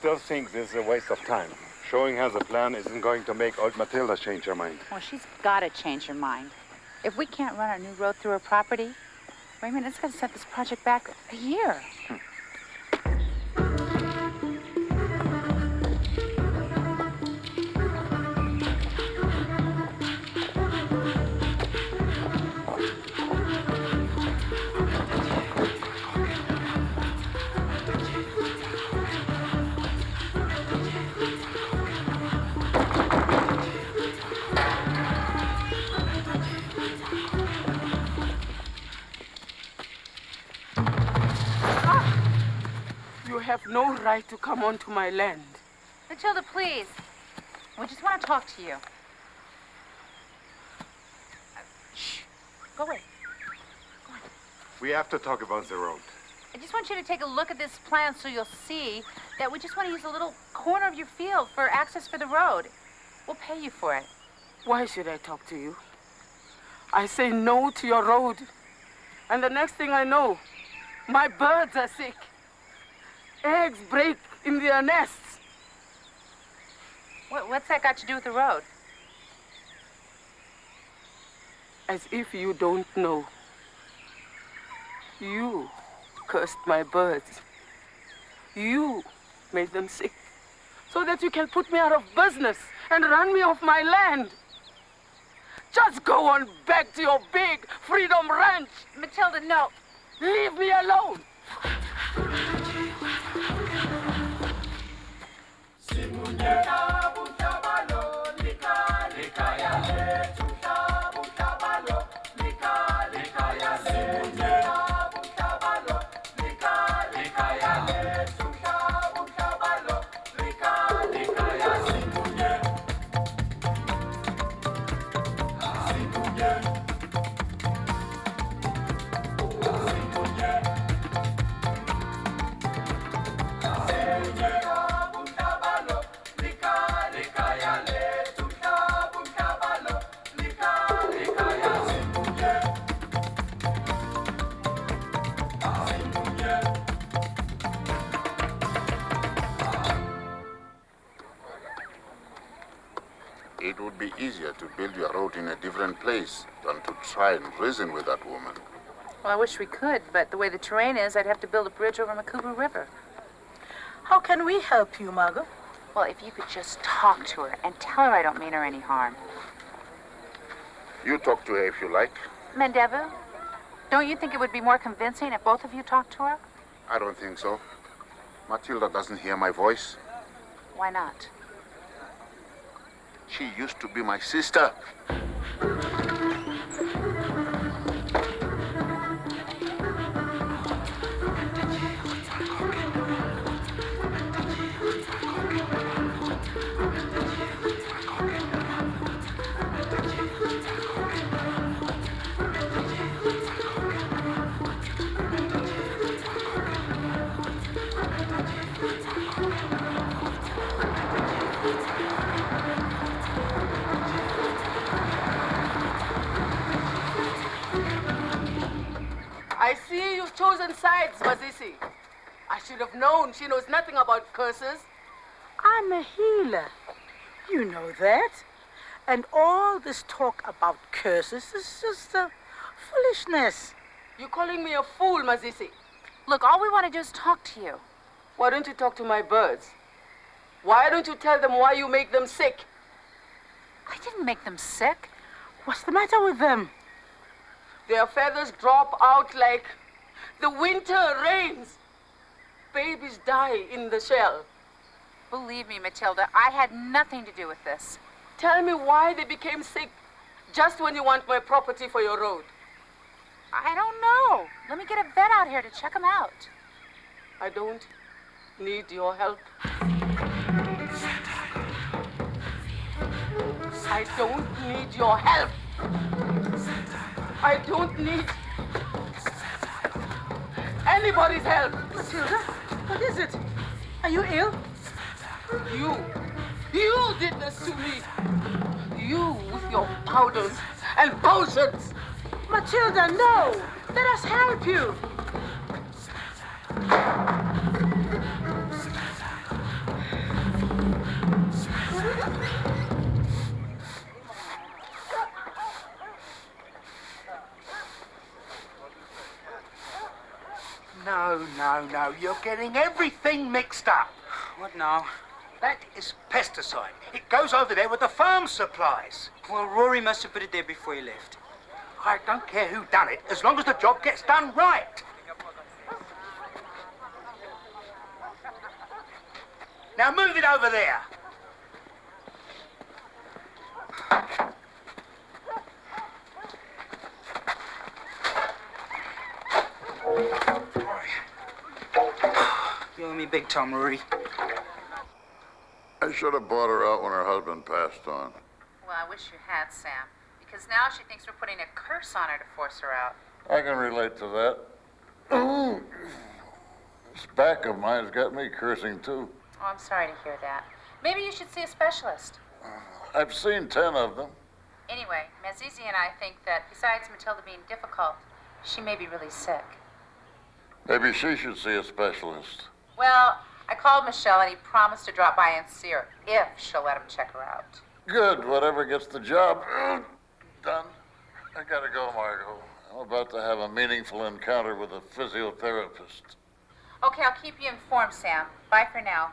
still think this is a waste of time. Showing her the plan isn't going to make old Mathilda change her mind. Well, she's got to change her mind. If we can't run our new road through her property, Raymond, it's going to set this project back a year. You have no right to come onto my land. Mathilda, please. We just want to talk to you. Shh. Go away. Go on. We have to talk about the road. I just want you to take a look at this plan so you'll see that we just want to use a little corner of your field for access for the road. We'll pay you for it. Why should I talk to you? I say no to your road. And the next thing I know, my birds are sick. Eggs break in their nests. What's that got to do with the road? As if you don't know. You cursed my birds. You made them sick so that you can put me out of business and run me off my land. Just go on back to your big freedom ranch. Mathilda, no. Leave me alone. It would be easier to build your road in a different place than to try and reason with that woman. Well, I wish we could, but the way the terrain is, I'd have to build a bridge over Makubu River. How can we help you, Margo? Well, if you could just talk to her and tell her I don't mean her any harm. You talk to her if you like. Mendevu, don't you think it would be more convincing if both of you talked to her? I don't think so. Mathilda doesn't hear my voice. Why not? She used to be my sister. I see you've chosen sides, Mazisi. I should have known she knows nothing about curses. I'm a healer. You know that. And all this talk about curses is just foolishness. You calling me a fool, Mazisi? Look, all we want to do is talk to you. Why don't you talk to my birds? Why don't you tell them why you make them sick? I didn't make them sick. What's the matter with them? Their feathers drop out like the winter rains. Babies die in the shell. Believe me, Mathilda, I had nothing to do with this. Tell me why they became sick just when you want my property for your road. I don't know. Let me get a vet out here to check them out. I don't need your help. I don't need your help. I don't need anybody's help. Mathilda, what is it? Are you ill? You did this to me. You with your powders and potions. Mathilda, no! Let us help you. No, you're getting everything mixed up. What now? That is pesticide. It goes over there with the farm supplies. Well, Rory must have put it there before he left. I don't care who done it, as long as the job gets done right. Now move it over there. You owe me big time, Rory. I should have bought her out when her husband passed on. Well, I wish you had, Sam, because now she thinks we're putting a curse on her to force her out. I can relate to that. This back of mine's got me cursing too. Oh, I'm sorry to hear that. Maybe you should see a specialist. I've seen 10 of them. Anyway, Mazizi and I think that besides Mathilda being difficult, she may be really sick. Maybe she should see a specialist. Well, I called Michelle and he promised to drop by and see her if she'll let him check her out. Good, whatever gets the job done. I gotta go, Margo. I'm about to have a meaningful encounter with a physiotherapist. Okay, I'll keep you informed, Sam. Bye for now.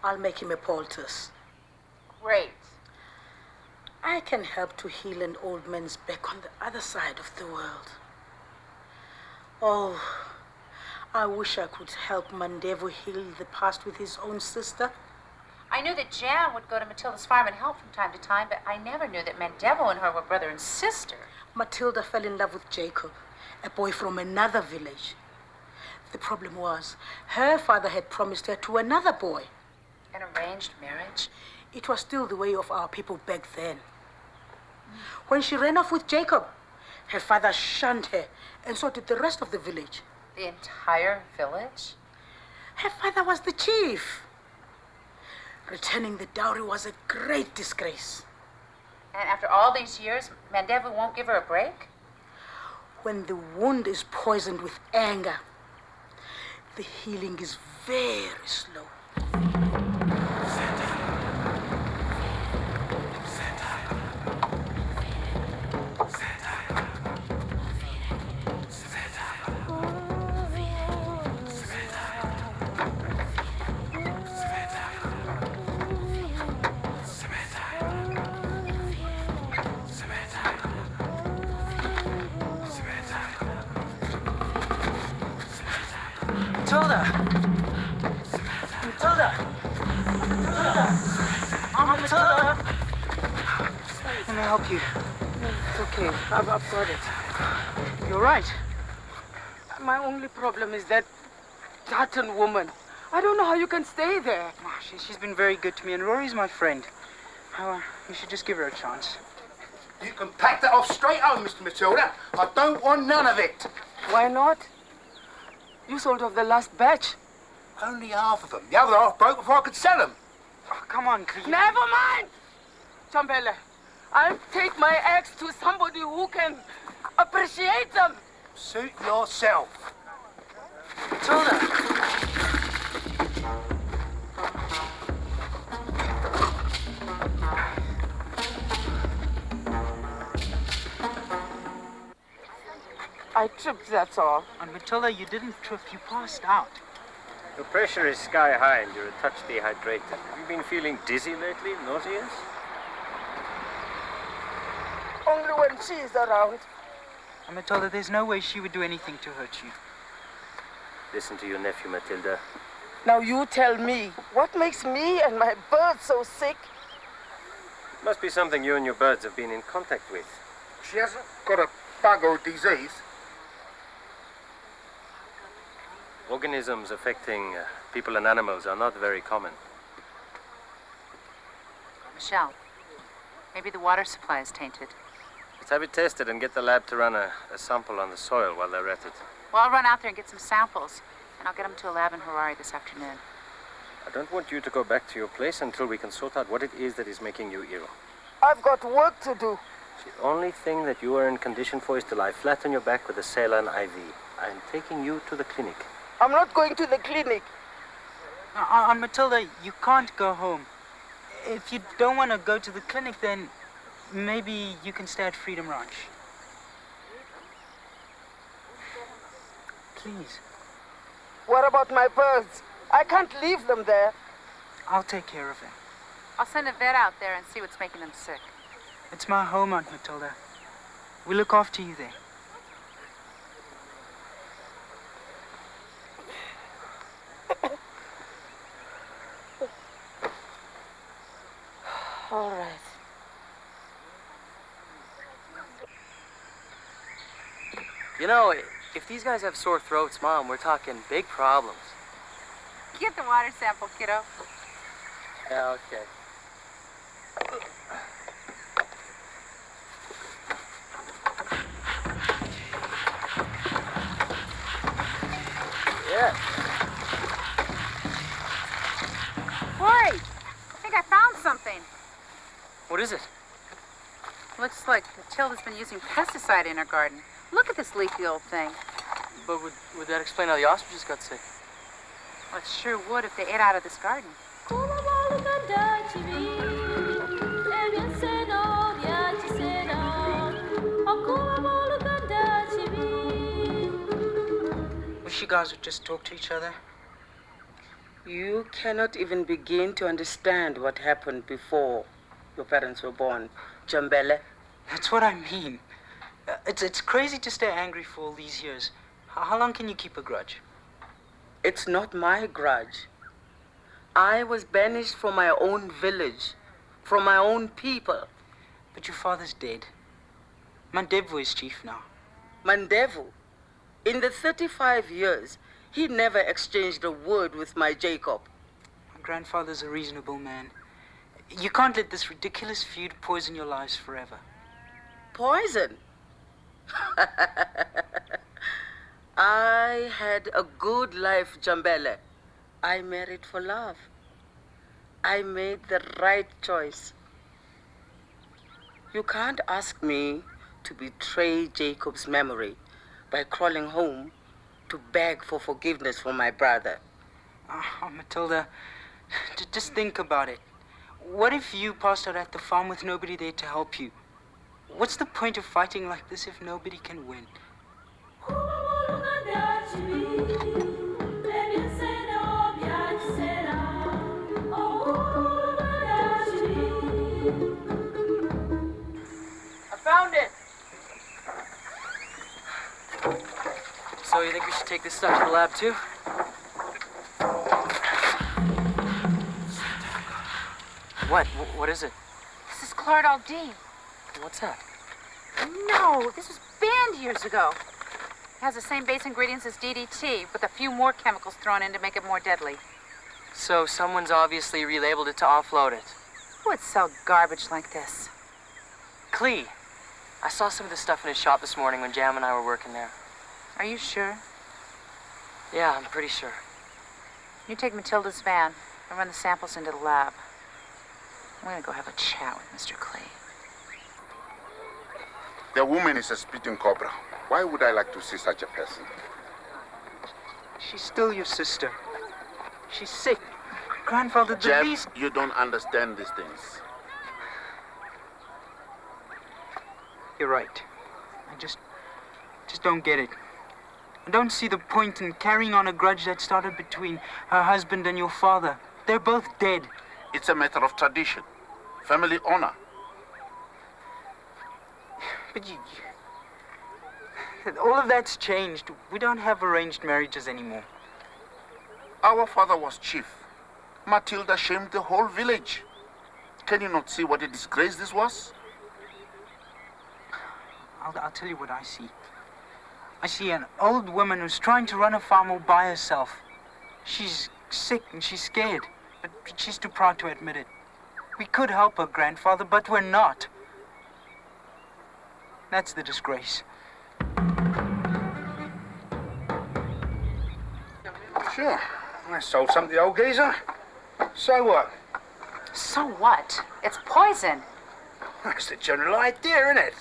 I'll make him a poultice. Great. I can help to heal an old man's back on the other side of the world. Oh, I wish I could help Mandevo heal the past with his own sister. I knew that Jan would go to Mathilda's farm and help from time to time, but I never knew that Mandevo and her were brother and sister. Mathilda fell in love with Jacob, a boy from another village. The problem was, her father had promised her to another boy. An arranged marriage? It was still the way of our people back then. When she ran off with Jacob, her father shunned her, and so did the rest of the village. The entire village? Her father was the chief. Returning the dowry was a great disgrace. And after all these years, Mandevo won't give her a break? When the wound is poisoned with anger, the healing is very slow. Mathilda! Mathilda! I'm Mathilda! Let me help you. It's okay. I've got it. You're right. My only problem is that Dutton woman. I don't know how you can stay there. Oh, she's been very good to me, and Rory's my friend. You should just give her a chance. You can pack that off straight home, Mr. Mathilda. I don't want none of it. Why not? You sold off the last batch. Only half of them. The other half broke before I could sell them. Oh, come on, please. Never mind! Chambele, I'll take my axe to somebody who can appreciate them. Suit yourself. Mathilda! I tripped, that's all. And Mathilda, you didn't trip, you passed out. Your pressure is sky high and you're a touch dehydrated. Have you been feeling dizzy lately, nauseous? Only when she's around. And Mathilda, there's no way she would do anything to hurt you. Listen to your nephew, Mathilda. Now you tell me, what makes me and my birds so sick? Must be something you and your birds have been in contact with. She hasn't got a bug or a disease. Organisms affecting people and animals are not very common. Michelle, maybe the water supply is tainted. Let's have it tested and get the lab to run a sample on the soil while they're at it. Well, I'll run out there and get some samples, and I'll get them to a lab in Harare this afternoon. I don't want you to go back to your place until we can sort out what it is that is making you ill. I've got work to do. The only thing that you are in condition for is to lie flat on your back with a saline IV. I'm taking you to the clinic. I'm not going to the clinic. And Mathilda, you can't go home. If you don't want to go to the clinic, then maybe you can stay at Freedom Ranch. Please. What about my birds? I can't leave them there. I'll take care of them. I'll send a vet out there and see what's making them sick. It's my home, Aunt Mathilda. We look after you there. All right. You know, if these guys have sore throats, Mom, we're talking big problems. Get the water sample, kiddo. Yeah, okay. Yeah. Corey, I think I found something. What is it? Looks like Matilda's been using pesticide in her garden. Look at this leafy old thing. But would that explain how the ostriches got sick? Well, it sure would if they ate out of this garden. Wish you guys would just talk to each other. You cannot even begin to understand what happened before your parents were born, Jambele. That's what I mean. It's crazy to stay angry for all these years. How long can you keep a grudge? It's not my grudge. I was banished from my own village, from my own people. But your father's dead. Mandevu is chief now. Mandevu, in the 35 years, he never exchanged a word with my Jacob. My grandfather's a reasonable man. You can't let this ridiculous feud poison your lives forever. Poison? I had a good life, Jambele. I married for love. I made the right choice. You can't ask me to betray Jacob's memory by crawling home to beg for forgiveness from my brother. Oh, Mathilda, just think about it. What if you passed out at the farm with nobody there to help you? What's the point of fighting like this if nobody can win? I found it! So you think we should take this stuff to the lab too? What is it? This is chloridal D. What's that? No, this was banned years ago. It has the same base ingredients as DDT, with a few more chemicals thrown in to make it more deadly. So someone's obviously relabeled it to offload it. Who would sell garbage like this? Clee, I saw some of this stuff in his shop this morning when Jam and I were working there. Are you sure? Yeah, I'm pretty sure. You take Matilda's van and run the samples into the lab. I'm gonna go have a chat with Mr. Clay. The woman is a spitting cobra. Why would I like to see such a person? She's still your sister. She's sick. Grandfather, the Jeff, least... you don't understand these things. You're right. I just don't get it. I don't see the point in carrying on a grudge that started between her husband and your father. They're both dead. It's a matter of tradition, family honor. But all of that's changed. We don't have arranged marriages anymore. Our father was chief. Mathilda shamed the whole village. Can you not see what a disgrace this was? I'll tell you what I see. I see an old woman who's trying to run a farm all by herself. She's sick and she's scared, but she's too proud to admit it. We could help her, grandfather, but we're not. That's the disgrace. Sure. I sold some to the old geezer. So what? So what? It's poison. That's the general idea, isn't it?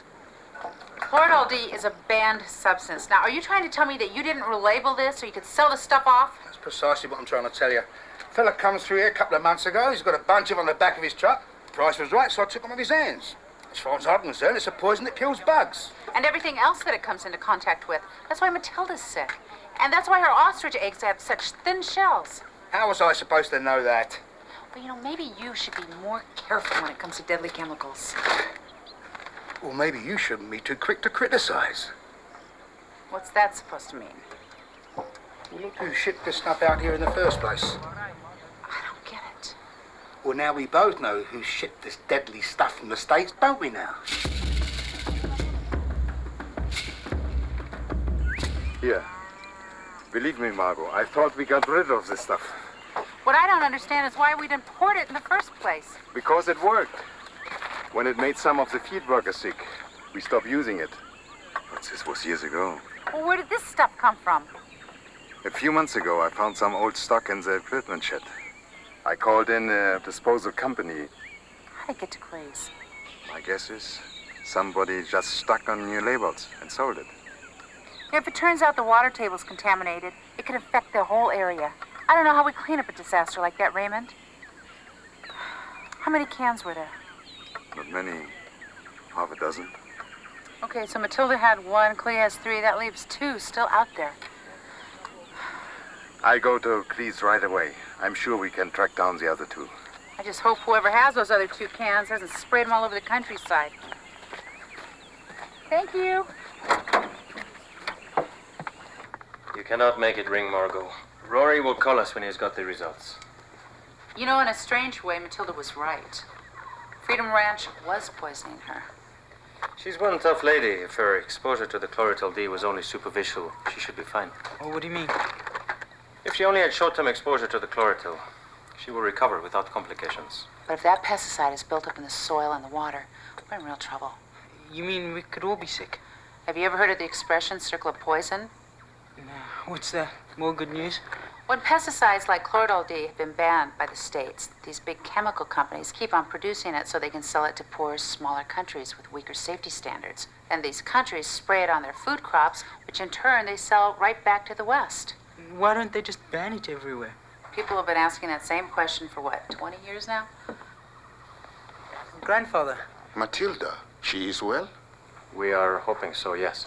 Chloridal D is a banned substance. Now, are you trying to tell me that you didn't relabel this so you could sell the stuff off? That's precisely what I'm trying to tell you. Fella comes through here a couple of months ago. He's got a bunch of them on the back of his truck. Price was right, so I took them off his hands. As far as I'm concerned, it's a poison that kills bugs. And everything else that it comes into contact with. That's why Matilda's sick. And that's why her ostrich eggs have such thin shells. How was I supposed to know that? Well, maybe you should be more careful when it comes to deadly chemicals. Well, maybe you shouldn't be too quick to criticize. What's that supposed to mean? Well, look who shipped this stuff out here in the first place. I don't get it. Well, now we both know who shipped this deadly stuff from the States, don't we now? Here. Believe me, Margo, I thought we got rid of this stuff. What I don't understand is why we'd import it in the first place. Because it worked. When it made some of the feed workers sick, we stopped using it. But this was years ago. Well, where did this stuff come from? A few months ago, I found some old stock in the equipment shed. I called in a disposal company. How'd it get to Clay's? My guess is somebody just stuck on new labels and sold it. If it turns out the water table's contaminated, it could affect the whole area. I don't know how we clean up a disaster like that, Raymond. How many cans were there? Not many. Half a dozen. Okay, so Mathilda had 1, Clay has 3. That leaves 2 still out there. I go to Cleese right away. I'm sure we can track down the other 2. I just hope whoever has those other 2 cans hasn't sprayed them all over the countryside. Thank you. You cannot make it ring, Margo. Rory will call us when he's got the results. You know, in a strange way, Mathilda was right. Freedom Ranch was poisoning her. She's one tough lady. If her exposure to the chlorophyll D was only superficial, she should be fine. Oh, what do you mean? If she only had short-term exposure to the chlorophyll, she will recover without complications. But if that pesticide is built up in the soil and the water, we're in real trouble. You mean we could all be sick? Have you ever heard of the expression circle of poison? No. What's that? More good news? When pesticides like chlorophyll D have been banned by the states, these big chemical companies keep on producing it so they can sell it to poorer, smaller countries with weaker safety standards. And these countries spray it on their food crops, which in turn they sell right back to the West. Why don't they just ban it everywhere? People have been asking that same question for what, 20 years now? Grandfather. Mathilda, she is well? We are hoping so, yes.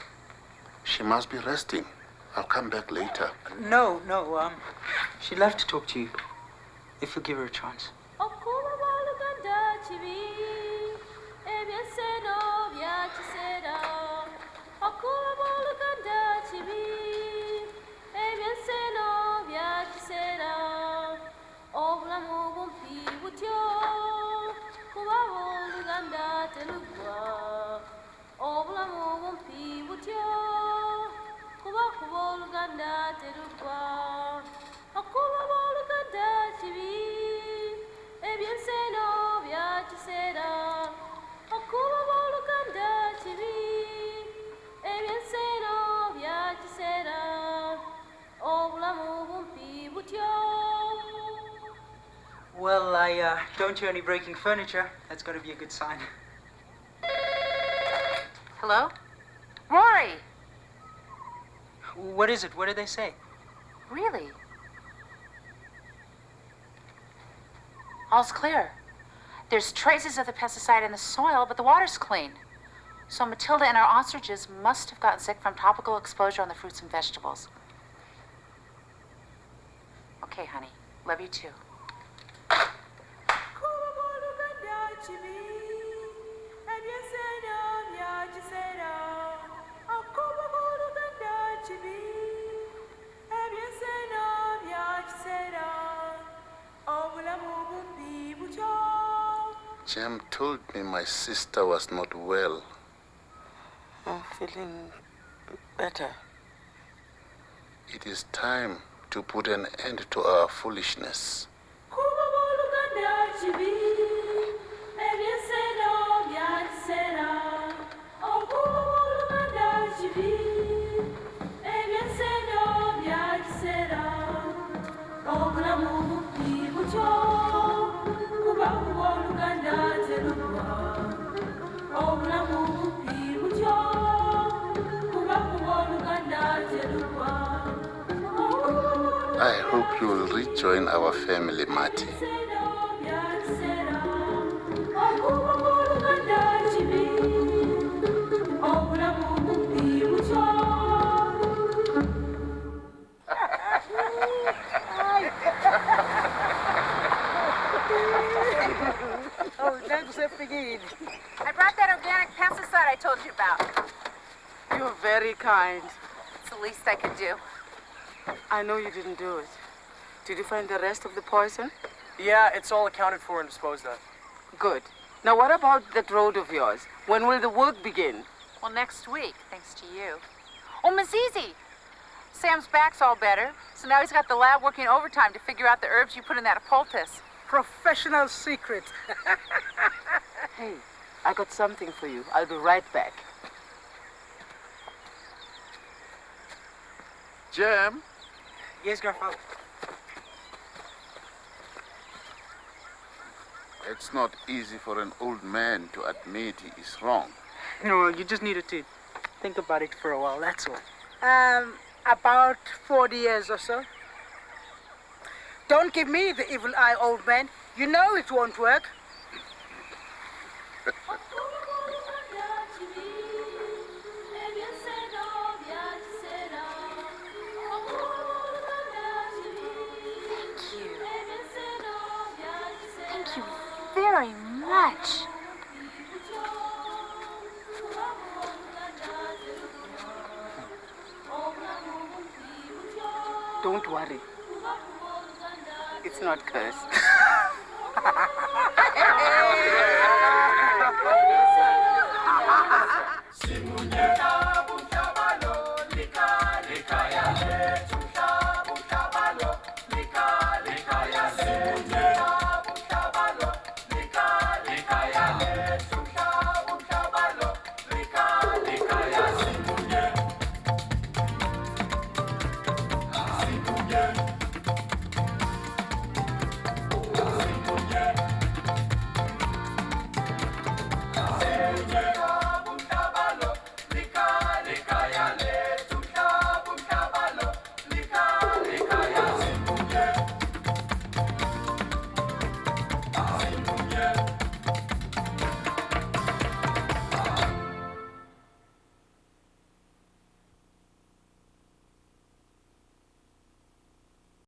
She must be resting. I'll come back later. No, she'd love to talk to you. If you'll give her a chance. Well, I don't hear any breaking furniture. That's got to be a good sign. Hello? Rory! What is it? What did they say? Really? All's clear. There's traces of the pesticide in the soil, but the water's clean. So Mathilda and our ostriches must have gotten sick from topical exposure on the fruits and vegetables. Okay, honey. Love you too. Jem told me my sister was not well. I'm feeling better. It is time to put an end to our foolishness. I hope you will rejoin our family, Marty. Oh, thanks for speaking. I brought that organic pesticide I told you about. You're very kind. It's the least I could do. I know you didn't do it. Did you find the rest of the poison? Yeah, it's all accounted for and disposed of. Good. Now, what about that road of yours? When will the work begin? Well, next week, thanks to you. Oh, Mazizi! Sam's back's all better, so now he's got the lab working overtime to figure out the herbs you put in that poultice. Professional secret. Hey, I got something for you. I'll be right back. Jam, Yes, grandfather. it's not easy for an old man to admit he is wrong. No, you just needed to think about it for a while, that's all. About 40 years or so. Don't give me the evil eye, old man. You know it won't work. Thank you very much. Don't worry. It's not cursed.